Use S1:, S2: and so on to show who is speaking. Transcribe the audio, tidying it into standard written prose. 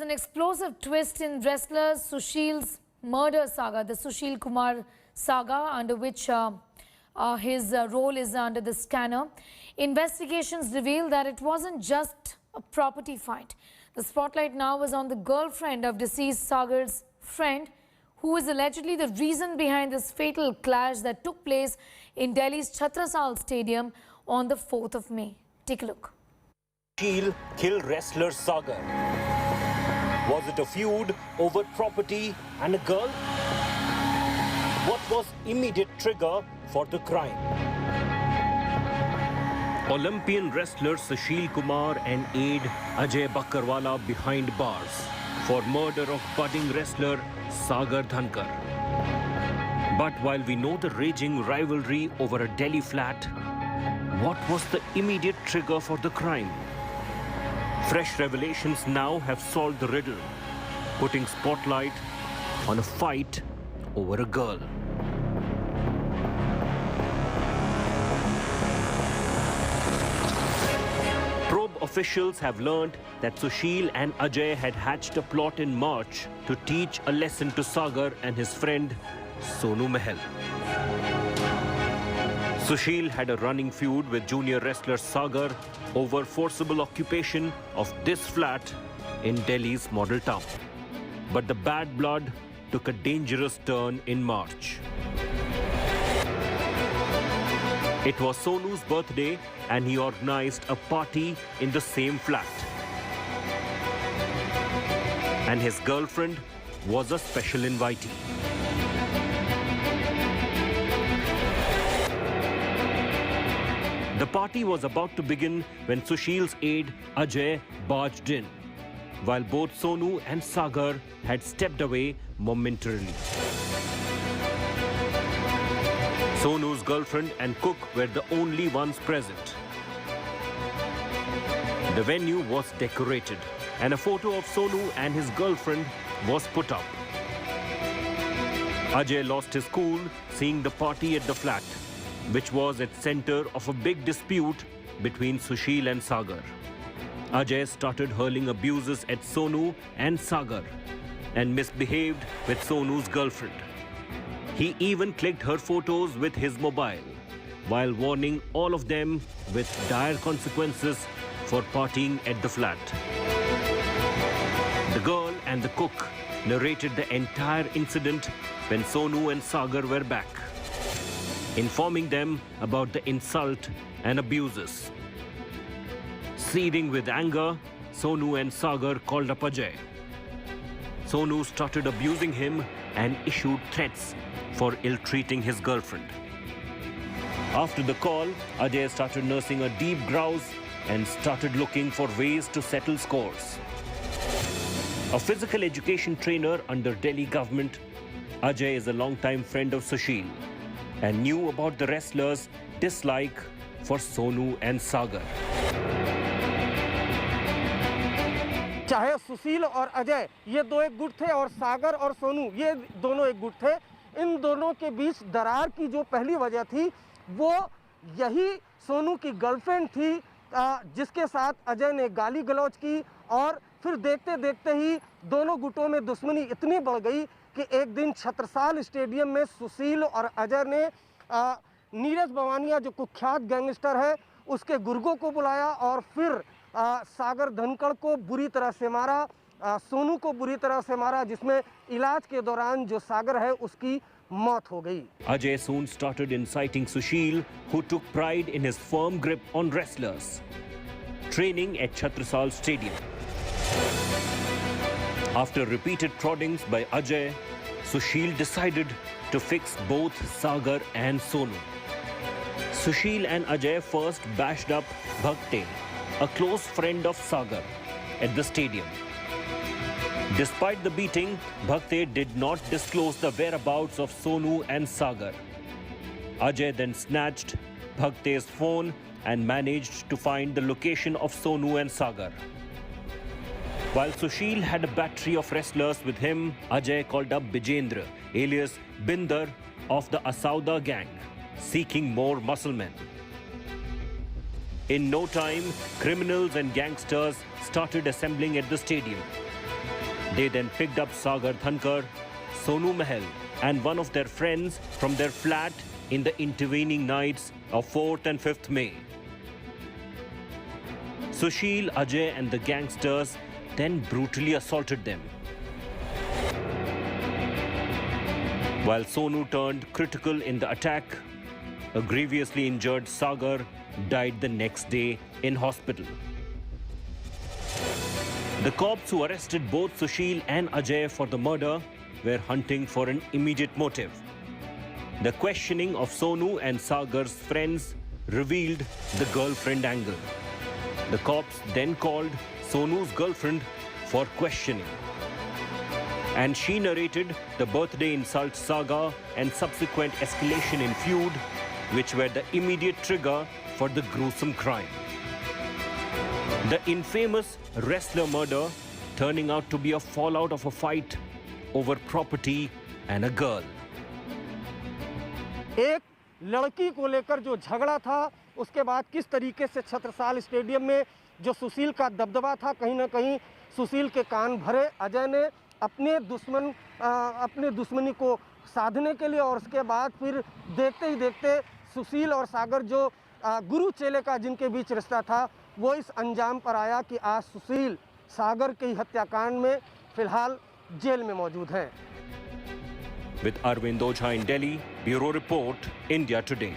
S1: an explosive twist in wrestler Sushil's murder saga, the Sushil Kumar saga, under which his role is under the scanner. Investigations reveal that it wasn't just a property fight. The spotlight now is on the girlfriend of deceased Sagar's friend, who is allegedly the reason behind this fatal clash that took place in Delhi's Chhatrasal Stadium on the 4th of May. Take a look.
S2: Sushil killed wrestler Sagar. Was it a feud over property and a girl? What was immediate trigger for the crime? Olympian wrestler Sushil Kumar and aide Ajay Bakkarwala behind bars for murder of budding wrestler Sagar Dhankar. But while we know the raging rivalry over a Delhi flat, what was the immediate trigger for the crime? Fresh revelations now have solved the riddle, putting spotlight on a fight over a girl. Probe officials have learned that Sushil and Ajay had hatched a plot in March to teach a lesson to Sagar and his friend Sonu Mahal. Sushil had a running feud with junior wrestler Sagar over forcible occupation of this flat in Delhi's model town. But the bad blood took a dangerous turn in March. It was Sonu's birthday and he organized a party in the same flat. And his girlfriend was a special invitee. The party was about to begin when Sushil's aide Ajay barged in, while both Sonu and Sagar had stepped away momentarily. Sonu's girlfriend and cook were the only ones present. The venue was decorated and a photo of Sonu and his girlfriend was put up. Ajay lost his cool seeing the party at the flat, which was at center of a big dispute between Sushil and Sagar. Ajay started hurling abuses at Sonu and Sagar and misbehaved with Sonu's girlfriend. He even clicked her photos with his mobile, while warning all of them with dire consequences for partying at the flat. The girl and the cook narrated the entire incident when Sonu and Sagar were back, informing them about the insult and abuses. Seething with anger, Sonu and Sagar called up Ajay. Sonu started abusing him and issued threats for ill-treating his girlfriend. After the call, Ajay started nursing a deep grouse and started looking for ways to settle scores. A physical education trainer under Delhi government, Ajay is a long-time friend of Sushil and knew about the wrestlers' dislike for Sonu and Sagar.
S3: चाहे सुशील और अजय ये दो एक गुट थे और सागर और सोनू ये दोनों एक गुट थे, इन दोनों के बीच दरार की जो पहली वजह थी वो यही सोनू की गर्लफ्रेंड थी, जिसके साथ अजय ने गाली गलौज की और फिर देखते देखते ही दोनों गुटों में दुश्मनी इतनी बढ़ गई कि एक दिन छत्रसाल स्टेडियम में सुशील और अजय ने नीरज बवानिया जो कुख्यात गैंगस्टर है उसके गुर्गों को बुलाया और फिर सागर धनखड़ को बुरी तरह से मारा, सोनू को बुरी तरह से मारा, जिसमें इलाज के दौरान जो सागर है उसकी मौत हो गई.
S2: Ajay soon started inciting Sushil, who took pride in his firm grip on wrestlers, training at Chhatrasal Stadium. After repeated proddings by Ajay, Sushil decided to fix both Sagar and Sonu. Sushil and Ajay first bashed up Bhakte, a close friend of Sagar, at the stadium. Despite the beating, Bhakte did not disclose the whereabouts of Sonu and Sagar. Ajay then snatched Bhakte's phone and managed to find the location of Sonu and Sagar. While Sushil had a battery of wrestlers with him, Ajay called up Bijendra, alias Binder, of the Asauda gang, seeking more muscle men. In no time, criminals and gangsters started assembling at the stadium. They then picked up Sagar Dhankar, Sonu Mahal, and one of their friends from their flat in the intervening nights of 4th and 5th May. Sushil, Ajay, and the gangsters then brutally assaulted them. While Sonu turned critical in the attack, a grievously injured Sagar died the next day in hospital. The cops who arrested both Sushil and Ajay for the murder were hunting for an immediate motive. The questioning of Sonu and Sagar's friends revealed the girlfriend angle. The cops then called Sonu's girlfriend for questioning. And she narrated the birthday insult saga and subsequent escalation in feud, which were the immediate trigger for the gruesome crime. The infamous wrestler murder turning out to be a fallout of a fight over property and a girl.
S3: एक लड़की को लेकर जो झगड़ा था, उसके बाद किस तरीके से छत्रसाल स्टेडियम में जो सुशील का दबदबा था, कहीं ना कहीं सुशील के कान भरे। अजय ने अपने दुश्मनी को साधने के लिए और उसके बाद फिर देखते ही देखते सुशील और सागर जो गुरु चेले का जिनके बीच रिश्ता था, वो इस अंजाम पर आया कि आज सुशील सागर के हत्याकांड में फिलहाल जेल में मौजूद हैं।
S2: With Arvind Ojha in Delhi, Bureau Report, India Today.